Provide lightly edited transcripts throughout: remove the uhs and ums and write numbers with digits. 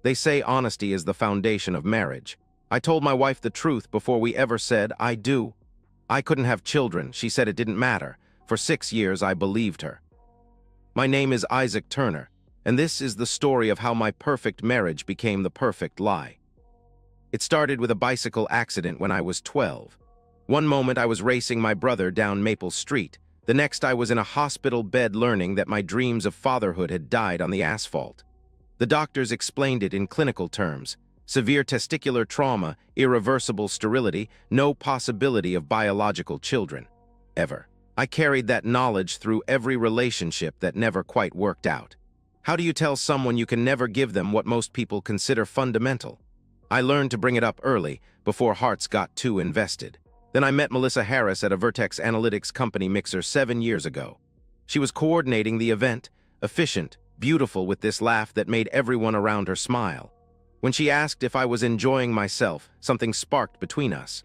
They say honesty is the foundation of marriage. I told my wife the truth before we ever said, I do. I couldn't have children. She said it didn't matter. For 6 years, I believed her. My name is Isaac Turner, and this is the story of how my perfect marriage became the perfect lie. It started with a bicycle accident when I was 12. One moment I was racing my brother down Maple Street. The next I was in a hospital bed learning that my dreams of fatherhood had died on the asphalt. The doctors explained it in clinical terms: severe testicular trauma, irreversible sterility, no possibility of biological children. Ever. I carried that knowledge through every relationship that never quite worked out. How do you tell someone you can never give them what most people consider fundamental? I learned to bring it up early, before hearts got too invested. Then I met Melissa Harris at a Vertex Analytics company mixer 7 years ago. She was coordinating the event, efficient, beautiful, with this laugh that made everyone around her smile. When she asked if I was enjoying myself, something sparked between us.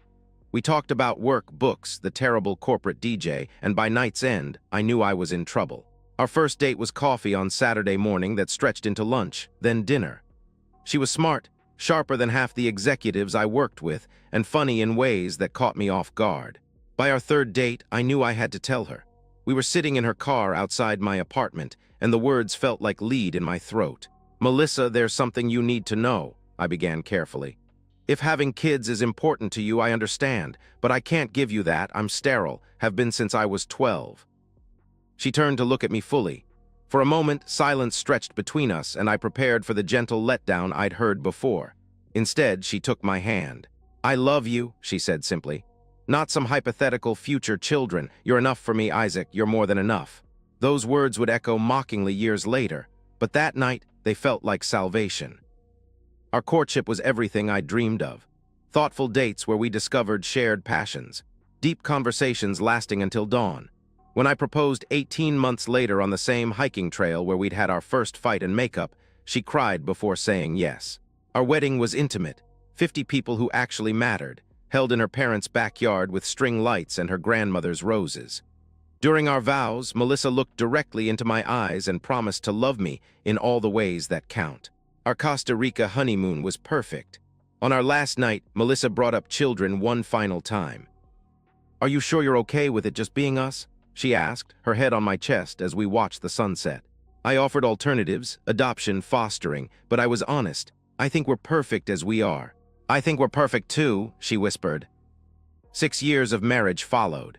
We talked about work, books, the terrible corporate DJ, and by night's end, I knew I was in trouble. Our first date was coffee on Saturday morning that stretched into lunch, then dinner. She was smart, sharper than half the executives I worked with, and funny in ways that caught me off guard. By our third date, I knew I had to tell her. We were sitting in her car outside my apartment, and the words felt like lead in my throat. "Melissa, there's something you need to know," I began carefully. "If having kids is important to you, I understand, but I can't give you that. I'm sterile, have been since I was 12. She turned to look at me fully. For a moment, silence stretched between us, and I prepared for the gentle letdown I'd heard before. Instead, she took my hand. "I love you," she said simply. "Not some hypothetical future children. You're enough for me, Isaac. You're more than enough." Those words would echo mockingly years later, but that night, they felt like salvation. Our courtship was everything I dreamed of. Thoughtful dates where we discovered shared passions. Deep conversations lasting until dawn. When I proposed 18 months later on the same hiking trail where we'd had our first fight and makeup, she cried before saying yes. Our wedding was intimate. 50 people who actually mattered, held in her parents' backyard with string lights and her grandmother's roses. During our vows, Melissa looked directly into my eyes and promised to love me in all the ways that count. Our Costa Rica honeymoon was perfect. On our last night, Melissa brought up children one final time. "Are you sure you're okay with it just being us?" she asked, her head on my chest as we watched the sunset. I offered alternatives, adoption, fostering, but I was honest. "I think we're perfect as we are." "I think we're perfect too," she whispered. 6 years of marriage followed.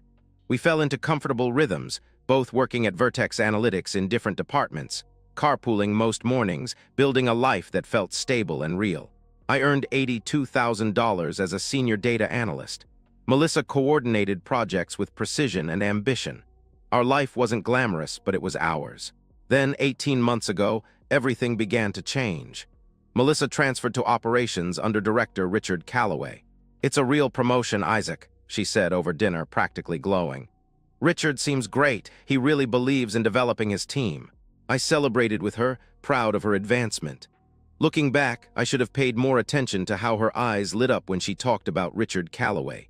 We fell into comfortable rhythms, both working at Vertex Analytics in different departments, carpooling most mornings, building a life that felt stable and real. I earned $82,000 as a senior data analyst. Melissa coordinated projects with precision and ambition. Our life wasn't glamorous, but it was ours. Then, 18 months ago, everything began to change. Melissa transferred to operations under Director Richard Calloway. "It's a real promotion, Isaac," she said over dinner, practically glowing. "Richard seems great. He really believes in developing his team." I celebrated with her, proud of her advancement. Looking back, I should have paid more attention to how her eyes lit up when she talked about Richard Calloway.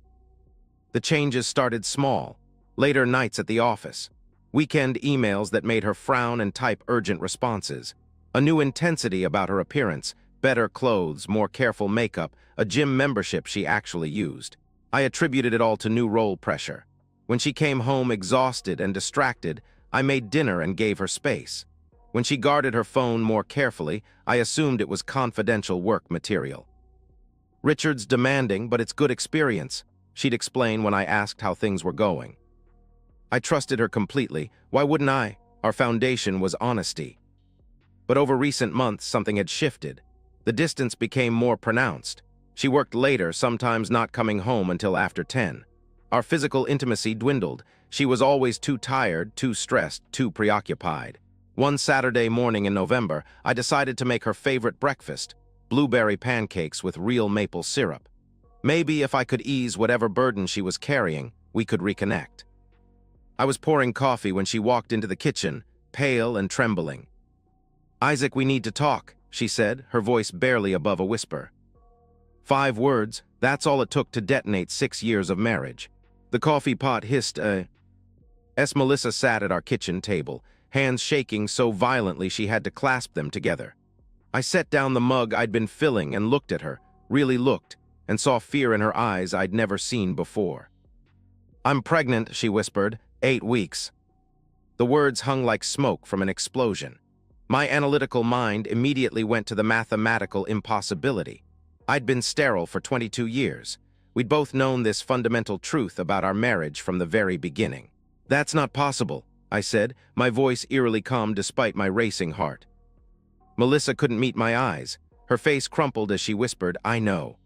The changes started small. Later nights at the office. Weekend emails that made her frown and type urgent responses. A new intensity about her appearance, better clothes, more careful makeup, a gym membership she actually used. I attributed it all to new role pressure. When she came home exhausted and distracted, I made dinner and gave her space. When she guarded her phone more carefully, I assumed it was confidential work material. "Richard's demanding, but it's good experience," she'd explain when I asked how things were going. I trusted her completely. Why wouldn't I? Our foundation was honesty. But over recent months, something had shifted. The distance became more pronounced. She worked later, sometimes not coming home until after 10. Our physical intimacy dwindled. She was always too tired, too stressed, too preoccupied. One Saturday morning in November, I decided to make her favorite breakfast, blueberry pancakes with real maple syrup. Maybe if I could ease whatever burden she was carrying, we could reconnect. I was pouring coffee when she walked into the kitchen, pale and trembling. "Isaac, we need to talk," she said, her voice barely above a whisper. 5 words, that's all it took to detonate 6 years of marriage. The coffee pot hissed as Melissa sat at our kitchen table, hands shaking so violently she had to clasp them together. I set down the mug I'd been filling and looked at her, really looked, and saw fear in her eyes I'd never seen before. "I'm pregnant," she whispered, 8 weeks. The words hung like smoke from an explosion. My analytical mind immediately went to the mathematical impossibility. I'd been sterile for 22 years. We'd both known this fundamental truth about our marriage from the very beginning. "That's not possible," I said, my voice eerily calm despite my racing heart. Melissa couldn't meet my eyes. Her face crumpled as she whispered, "I know."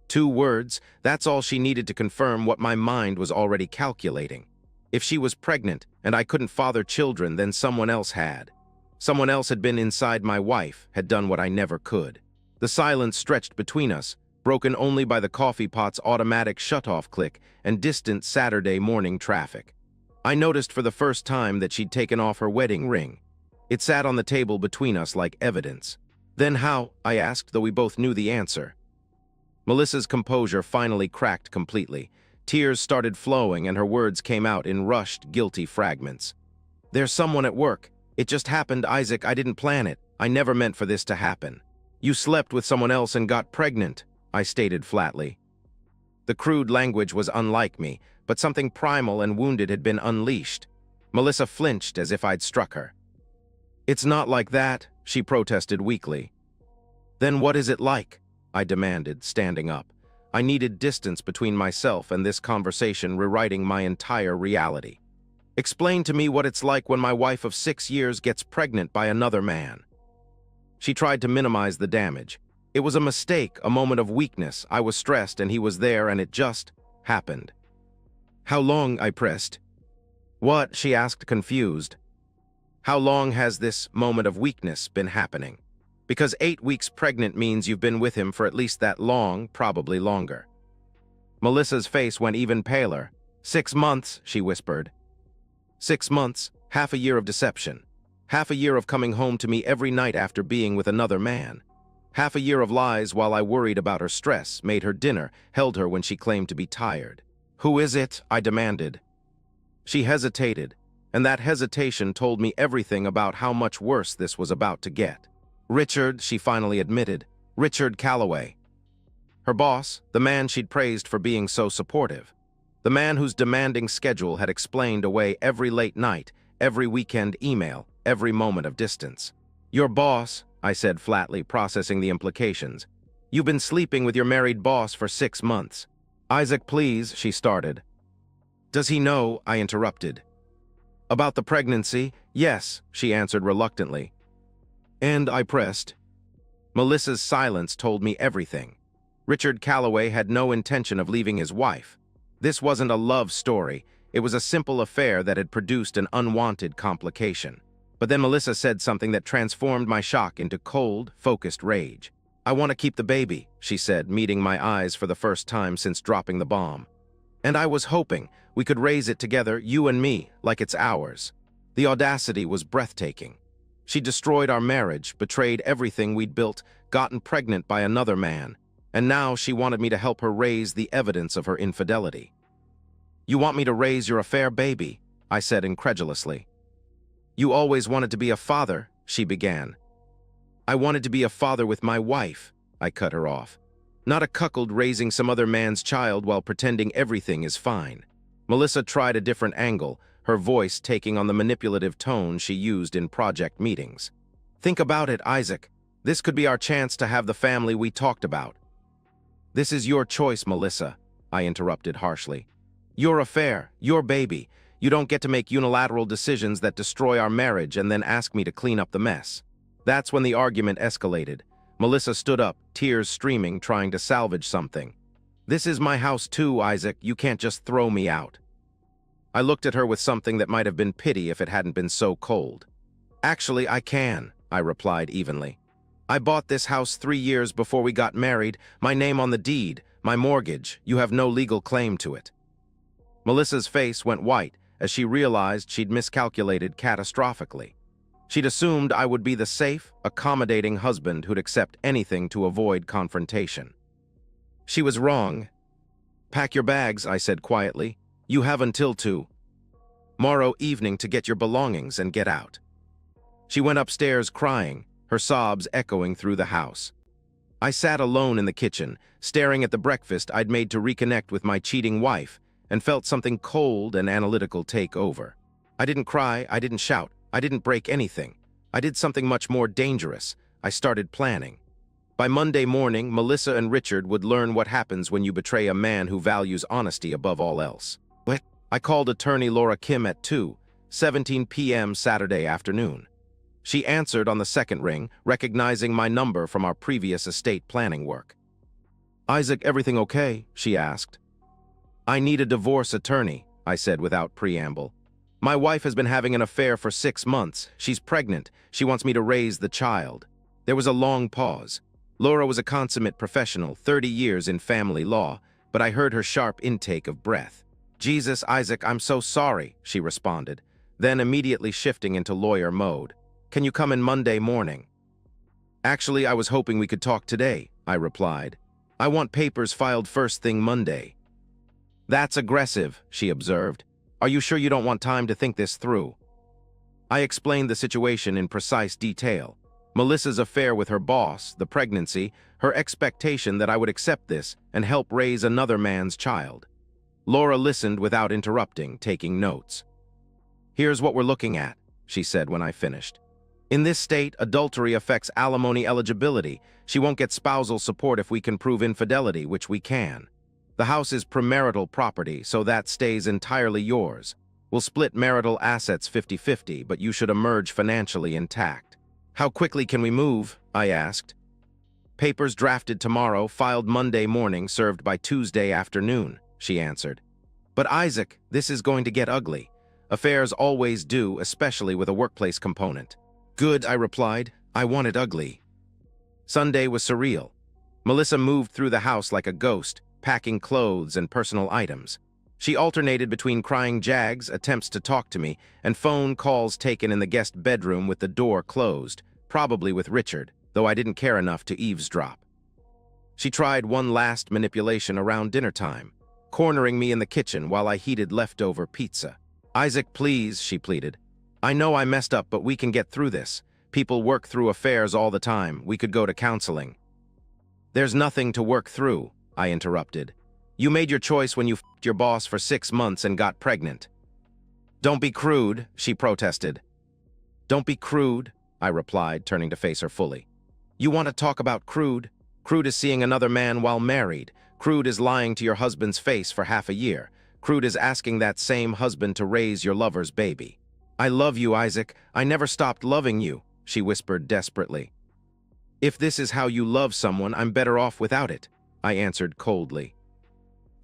2 words, that's all she needed to confirm what my mind was already calculating. If she was pregnant and I couldn't father children, then someone else had. Someone else had been inside my wife, had done what I never could. The silence stretched between us, broken only by the coffee pot's automatic shut-off click and distant Saturday morning traffic. I noticed for the first time that she'd taken off her wedding ring. It sat on the table between us like evidence. "Then how?" I asked, though we both knew the answer. Melissa's composure finally cracked completely. Tears started flowing and her words came out in rushed, guilty fragments. "There's someone at work. It just happened, Isaac. I didn't plan it. I never meant for this to happen." "You slept with someone else and got pregnant," I stated flatly. The crude language was unlike me, but something primal and wounded had been unleashed. Melissa flinched as if I'd struck her. "It's not like that," she protested weakly. "Then what is it like?" I demanded, standing up. I needed distance between myself and this conversation rewriting my entire reality. "Explain to me what it's like when my wife of 6 years gets pregnant by another man." She tried to minimize the damage. "It was a mistake, a moment of weakness. I was stressed and he was there and it just happened." "How long?" I pressed. "What?" she asked, confused. "How long has this moment of weakness been happening? Because 8 weeks pregnant means you've been with him for at least that long, probably longer." Melissa's face went even paler. 6 months, she whispered. 6 months, half a year of deception. Half a year of coming home to me every night after being with another man. Half a year of lies while I worried about her stress, made her dinner, held her when she claimed to be tired. "Who is it?" I demanded. She hesitated, and that hesitation told me everything about how much worse this was about to get. "Richard," she finally admitted. "Richard Calloway." Her boss, the man she'd praised for being so supportive. The man whose demanding schedule had explained away every late night, every weekend email, every moment of distance. "Your boss," I said flatly, processing the implications. "You've been sleeping with your married boss for 6 months." "Isaac, please," she started. "Does he know?" I interrupted. "About the pregnancy?" "Yes," she answered reluctantly. "And," I pressed. Melissa's silence told me everything. Richard Calloway had no intention of leaving his wife. This wasn't a love story. It was a simple affair that had produced an unwanted complication. But then Melissa said something that transformed my shock into cold, focused rage. "I want to keep the baby," she said, meeting my eyes for the first time since dropping the bomb. "And I was hoping we could raise it together, you and me, like it's ours." The audacity was breathtaking. She destroyed our marriage, betrayed everything we'd built, gotten pregnant by another man, and now she wanted me to help her raise the evidence of her infidelity. "You want me to raise your affair baby?" I said incredulously. "You always wanted to be a father," she began. "I wanted to be a father with my wife," I cut her off. "Not a cuckold raising some other man's child while pretending everything is fine." Melissa tried a different angle, her voice taking on the manipulative tone she used in project meetings. "Think about it, Isaac. This could be our chance to have the family we talked about." "This is your choice, Melissa," I interrupted harshly. "Your affair, your baby. You don't get to make unilateral decisions that destroy our marriage and then ask me to clean up the mess." That's when the argument escalated. Melissa stood up, tears streaming, trying to salvage something. "This is my house too, Isaac. You can't just throw me out." I looked at her with something that might have been pity if it hadn't been so cold. "Actually, I can," I replied evenly. "I bought this house 3 years before we got married, my name on the deed, my mortgage. You have no legal claim to it." Melissa's face went white as she realized she'd miscalculated catastrophically. She'd assumed I would be the safe, accommodating husband who'd accept anything to avoid confrontation. She was wrong. "Pack your bags," I said quietly. "You have until tomorrow evening to get your belongings and get out." She went upstairs crying, her sobs echoing through the house. I sat alone in the kitchen, staring at the breakfast I'd made to reconnect with my cheating wife, and felt something cold and analytical take over. I didn't cry, I didn't shout, I didn't break anything. I did something much more dangerous. I started planning. By Monday morning, Melissa and Richard would learn what happens when you betray a man who values honesty above all else. What? I called attorney Laura Kim at 2:17 p.m. Saturday afternoon. She answered on the second ring, recognizing my number from our previous estate planning work. "Isaac, everything okay?" she asked. "I need a divorce attorney," I said without preamble. "My wife has been having an affair for 6 months. She's pregnant. She wants me to raise the child." There was a long pause. Laura was a consummate professional, 30 years in family law, but I heard her sharp intake of breath. "Jesus, Isaac, I'm so sorry," she responded, then immediately shifting into lawyer mode. "Can you come in Monday morning?" "Actually, I was hoping we could talk today," I replied. "I want papers filed first thing Monday." "That's aggressive," she observed. "Are you sure you don't want time to think this through?" I explained the situation in precise detail. Melissa's affair with her boss, the pregnancy, her expectation that I would accept this and help raise another man's child. Laura listened without interrupting, taking notes. "Here's what we're looking at," she said when I finished. "In this state, adultery affects alimony eligibility. She won't get spousal support if we can prove infidelity, which we can. The house is premarital property, so that stays entirely yours. We'll split marital assets 50-50, but you should emerge financially intact." "How quickly can we move?" I asked. "Papers drafted tomorrow, filed Monday morning, served by Tuesday afternoon," she answered. "But Isaac, this is going to get ugly. Affairs always do, especially with a workplace component." "Good," I replied. "I want it ugly." Sunday was surreal. Melissa moved through the house like a ghost, packing clothes and personal items. She alternated between crying jags, attempts to talk to me, and phone calls taken in the guest bedroom with the door closed, probably with Richard, though I didn't care enough to eavesdrop. She tried one last manipulation around dinner time, cornering me in the kitchen while I heated leftover pizza. "Isaac, please," she pleaded. "I know I messed up, but we can get through this. People work through affairs all the time. We could go to counseling." "There's nothing to work through," I interrupted. "You made your choice when you f***ed your boss for 6 months and got pregnant." "Don't be crude," she protested. "Don't be crude," I replied, turning to face her fully. "You want to talk about crude? Crude is seeing another man while married. Crude is lying to your husband's face for half a year. Crude is asking that same husband to raise your lover's baby." "I love you, Isaac. I never stopped loving you," she whispered desperately. "If this is how you love someone, I'm better off without it," I answered coldly.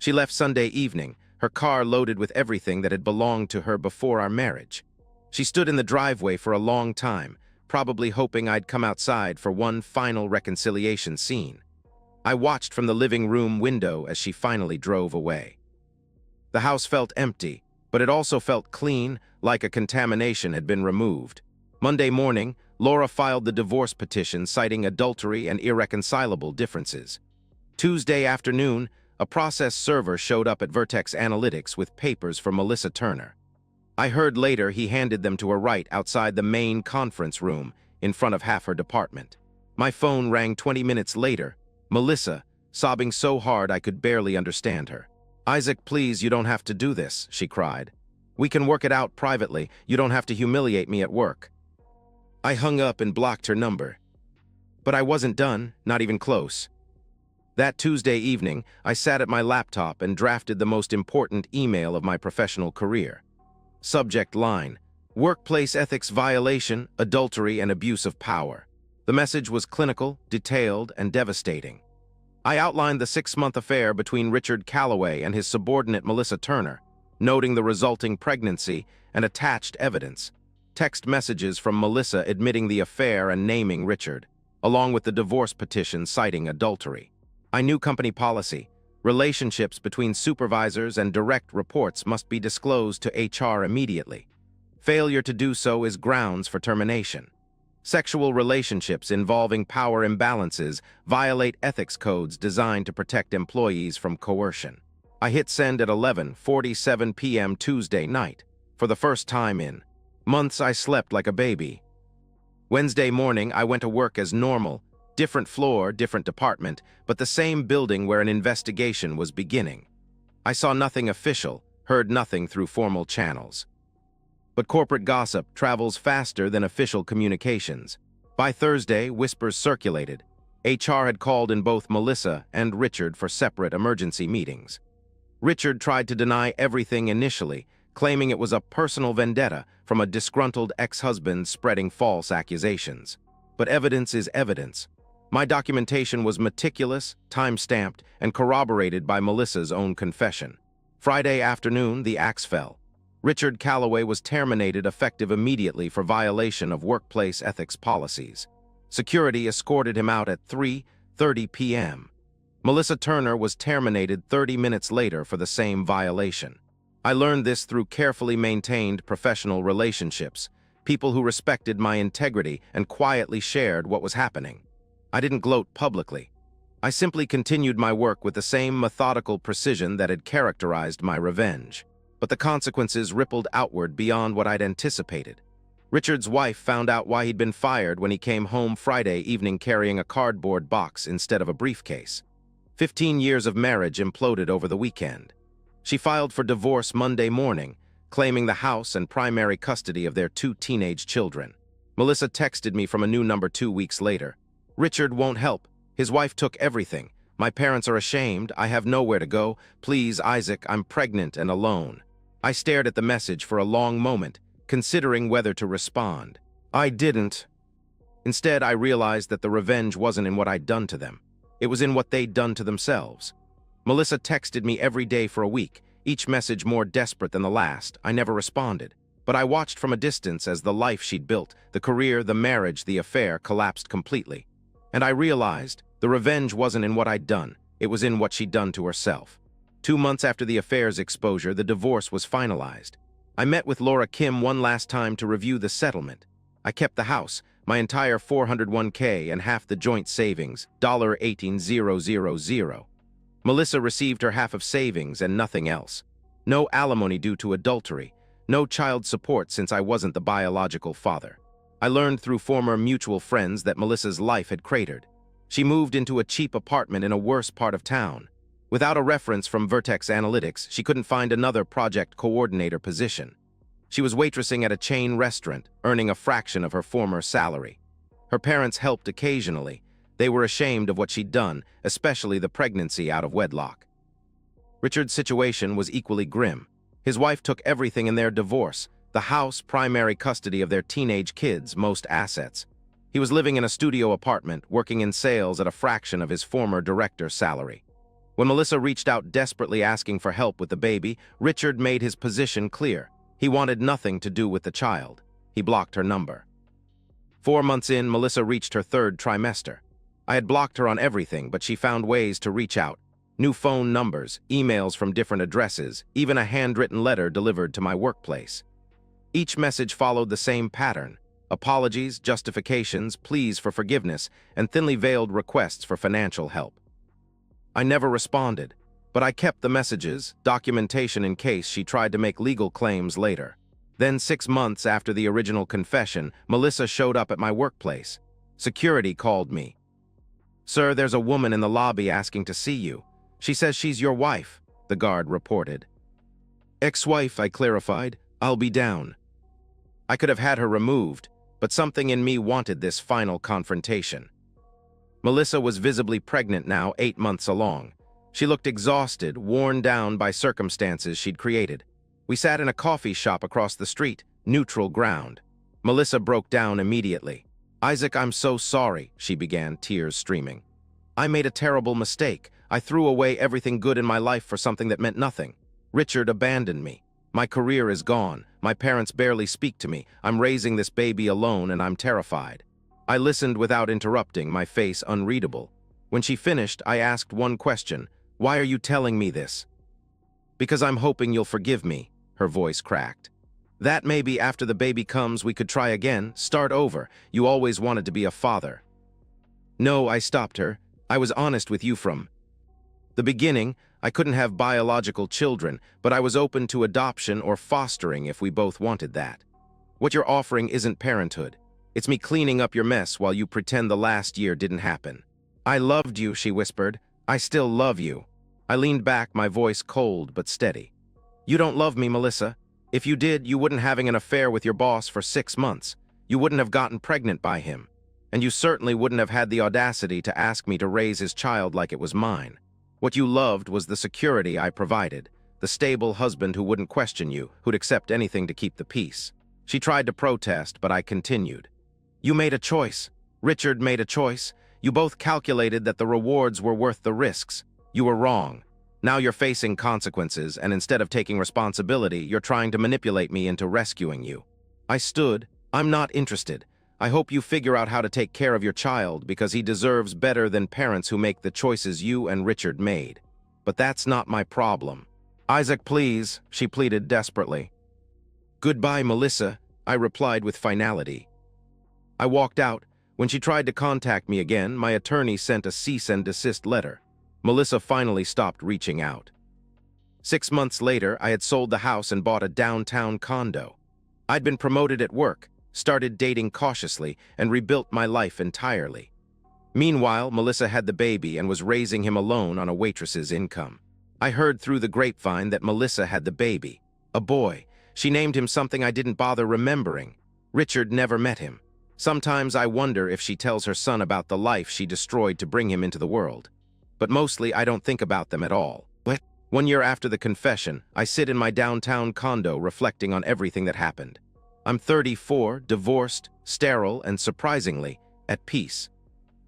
She left Sunday evening, her car loaded with everything that had belonged to her before our marriage. She stood in the driveway for a long time, probably hoping I'd come outside for one final reconciliation scene. I watched from the living room window as she finally drove away. The house felt empty, but it also felt clean, like a contamination had been removed. Monday morning, Laura filed the divorce petition citing adultery and irreconcilable differences. Tuesday afternoon, a process server showed up at Vertex Analytics with papers for Melissa Turner. I heard later he handed them to her right outside the main conference room in front of half her department. My phone rang 20 minutes later. Melissa, sobbing so hard I could barely understand her. "Isaac, please, you don't have to do this," she cried. "We can work it out privately. You don't have to humiliate me at work." I hung up and blocked her number. But I wasn't done, not even close. That Tuesday evening, I sat at my laptop and drafted the most important email of my professional career. Subject line: Workplace ethics violation, adultery, and abuse of power. The message was clinical, detailed, and devastating. I outlined the 6-month affair between Richard Calloway and his subordinate Melissa Turner, noting the resulting pregnancy and attached evidence. Text messages from Melissa admitting the affair and naming Richard, along with the divorce petition citing adultery. I knew company policy. Relationships between supervisors and direct reports must be disclosed to HR immediately. Failure to do so is grounds for termination. Sexual relationships involving power imbalances violate ethics codes designed to protect employees from coercion. I hit send at 11:47 p.m. Tuesday night. For the first time in months, I slept like a baby. Wednesday morning, I went to work as normal. Different floor, different department, but the same building where an investigation was beginning. I saw nothing official, heard nothing through formal channels. But corporate gossip travels faster than official communications. By Thursday, whispers circulated. HR had called in both Melissa and Richard for separate emergency meetings. Richard tried to deny everything initially, claiming it was a personal vendetta from a disgruntled ex-husband spreading false accusations. But evidence is evidence. My documentation was meticulous, time-stamped, and corroborated by Melissa's own confession. Friday afternoon, the axe fell. Richard Calloway was terminated effective immediately for violation of workplace ethics policies. Security escorted him out at 3:30 p.m. Melissa Turner was terminated 30 minutes later for the same violation. I learned this through carefully maintained professional relationships, people who respected my integrity and quietly shared what was happening. I didn't gloat publicly. I simply continued my work with the same methodical precision that had characterized my revenge. But the consequences rippled outward beyond what I'd anticipated. Richard's wife found out why he'd been fired when he came home Friday evening carrying a cardboard box instead of a briefcase. 15 years of marriage imploded over the weekend. She filed for divorce Monday morning, claiming the house and primary custody of their 2 teenage children. Melissa texted me from a new number 2 weeks later. Richard won't help. His wife took everything. My parents are ashamed. I have nowhere to go. Please, Isaac, I'm pregnant and alone. I stared at the message for a long moment, considering whether to respond. I didn't. Instead, I realized that the revenge wasn't in what I'd done to them. It was in what they'd done to themselves. Melissa texted me every day for a week, each message more desperate than the last. I never responded, but I watched from a distance as the life she'd built, the career, the marriage, the affair, collapsed completely. And I realized the revenge wasn't in what I'd done, it was in what she'd done to herself. 2 months after the affair's exposure, the divorce was finalized. I met with Laura Kim one last time to review the settlement. I kept the house, my entire $401k and half the joint savings, $18,000. Melissa received her half of savings and nothing else. No alimony due to adultery, no child support since I wasn't the biological father. I learned through former mutual friends that Melissa's life had cratered. She moved into a cheap apartment in a worse part of town. Without a reference from Vertex Analytics, she couldn't find another project coordinator position. She was waitressing at a chain restaurant, earning a fraction of her former salary. Her parents helped occasionally. They were ashamed of what she'd done, especially the pregnancy out of wedlock. Richard's situation was equally grim. His wife took everything in their divorce, the house, primary custody of their teenage kids, most assets. He was living in a studio apartment, working in sales at a fraction of his former director's salary. When Melissa reached out desperately asking for help with the baby, Richard made his position clear. He wanted nothing to do with the child. He blocked her number. 4 months in, Melissa reached her 3rd trimester. I had blocked her on everything, but she found ways to reach out. New phone numbers, emails from different addresses, even a handwritten letter delivered to my workplace. Each message followed the same pattern: apologies, justifications, pleas for forgiveness, and thinly veiled requests for financial help. I never responded, but I kept the messages, documentation in case she tried to make legal claims later. Then 6 months after the original confession, Melissa showed up at my workplace. Security called me. "Sir, there's a woman in the lobby asking to see you. She says she's your wife," the guard reported. "Ex-wife," I clarified. "I'll be down." I could have had her removed, but something in me wanted this final confrontation. Melissa was visibly pregnant now, 8 months along. She looked exhausted, worn down by circumstances she'd created. We sat in a coffee shop across the street, neutral ground. Melissa broke down immediately. "Isaac, I'm so sorry," she began, tears streaming. "I made a terrible mistake. I threw away everything good in my life for something that meant nothing. Richard abandoned me. My career is gone. My parents barely speak to me. I'm raising this baby alone and I'm terrified." I listened without interrupting, my face unreadable. When she finished, I asked one question: "Why are you telling me this?" "Because I'm hoping you'll forgive me," her voice cracked. "That maybe after the baby comes we could try again, start over. You always wanted to be a father." "No," I stopped her. "I was honest with you from the beginning. I couldn't have biological children, but I was open to adoption or fostering if we both wanted that. What you're offering isn't parenthood. It's me cleaning up your mess while you pretend the last year didn't happen. I loved you, she whispered. I still love you. I leaned back, my voice cold but steady. You don't love me, Melissa. If you did, you wouldn't having an affair with your boss for 6 months. You wouldn't have gotten pregnant by him. And you certainly wouldn't have had the audacity to ask me to raise his child like it was mine. What you loved was the security I provided, the stable husband who wouldn't question you, who'd accept anything to keep the peace. She tried to protest, but I continued. You made a choice. Richard made a choice. You both calculated that the rewards were worth the risks. You were wrong. Now you're facing consequences, and instead of taking responsibility, you're trying to manipulate me into rescuing you. I stood. I'm not interested. I hope you figure out how to take care of your child because he deserves better than parents who make the choices you and Richard made. But that's not my problem. Isaac, please, she pleaded desperately. Goodbye, Melissa, I replied with finality. I walked out. When she tried to contact me again, my attorney sent a cease and desist letter. Melissa finally stopped reaching out. 6 months later, I had sold the house and bought a downtown condo. I'd been promoted at work, started dating cautiously, and rebuilt my life entirely. Meanwhile, Melissa had the baby and was raising him alone on a waitress's income. I heard through the grapevine that Melissa had the baby, a boy. She named him something I didn't bother remembering. Richard never met him. Sometimes I wonder if she tells her son about the life she destroyed to bring him into the world. But mostly I don't think about them at all. 1 year after the confession, I sit in my downtown condo reflecting on everything that happened. I'm 34, divorced, sterile, and surprisingly, at peace.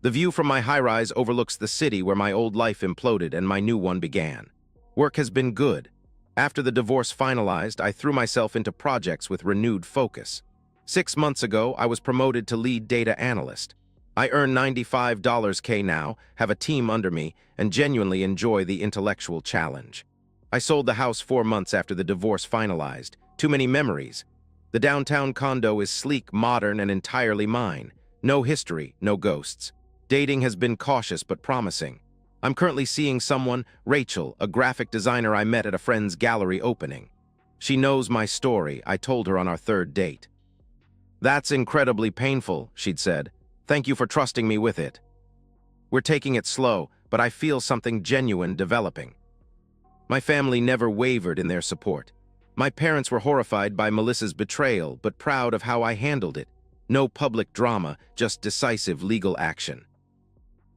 The view from my high-rise overlooks the city where my old life imploded and my new one began. Work has been good. After the divorce finalized, I threw myself into projects with renewed focus. 6 months ago, I was promoted to lead data analyst. I earn $95K now, have a team under me, and genuinely enjoy the intellectual challenge. I sold the house 4 months after the divorce finalized. Too many memories. The downtown condo is sleek, modern, and entirely mine. No history, no ghosts. Dating has been cautious but promising. I'm currently seeing someone, Rachel, a graphic designer I met at a friend's gallery opening. She knows my story, I told her on our 3rd date. That's incredibly painful, she'd said. Thank you for trusting me with it. We're taking it slow, but I feel something genuine developing. My family never wavered in their support. My parents were horrified by Melissa's betrayal, but proud of how I handled it. No public drama, just decisive legal action.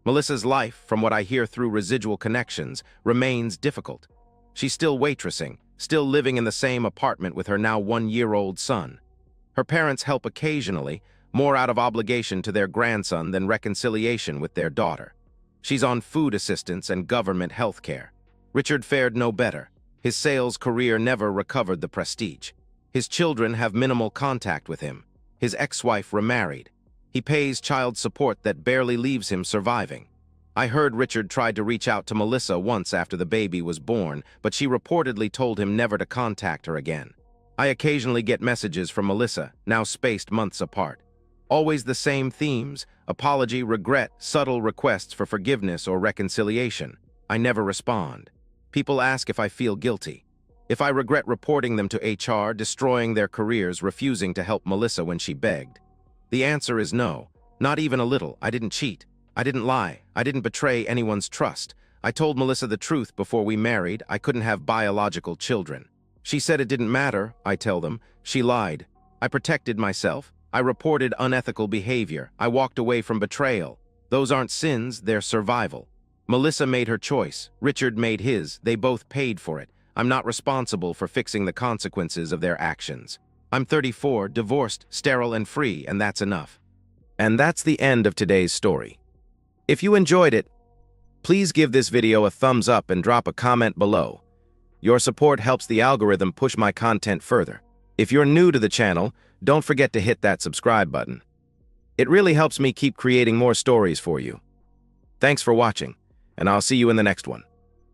Melissa's life, from what I hear through residual connections, remains difficult. She's still waitressing, still living in the same apartment with her now 1-year-old son. Her parents help occasionally, more out of obligation to their grandson than reconciliation with their daughter. She's on food assistance and government health care. Richard fared no better. His sales career never recovered the prestige. His children have minimal contact with him. His ex-wife remarried. He pays child support that barely leaves him surviving. I heard Richard tried to reach out to Melissa once after the baby was born, but she reportedly told him never to contact her again. I occasionally get messages from Melissa, now spaced months apart. Always the same themes: apology, regret, subtle requests for forgiveness or reconciliation. I never respond. People ask if I feel guilty. If I regret reporting them to HR, destroying their careers, refusing to help Melissa when she begged. The answer is no, not even a little. I didn't cheat. I didn't lie. I didn't betray anyone's trust. I told Melissa the truth before we married. I couldn't have biological children. She said it didn't matter, I tell them. She lied. I protected myself. I reported unethical behavior. I walked away from betrayal. Those aren't sins, they're survival. Melissa made her choice. Richard made his. They both paid for it. I'm not responsible for fixing the consequences of their actions. I'm 34, divorced, sterile, and free, and that's enough. And that's the end of today's story. If you enjoyed it, please give this video a thumbs up and drop a comment below. Your support helps the algorithm push my content further. If you're new to the channel, don't forget to hit that subscribe button. It really helps me keep creating more stories for you. Thanks for watching, and I'll see you in the next one.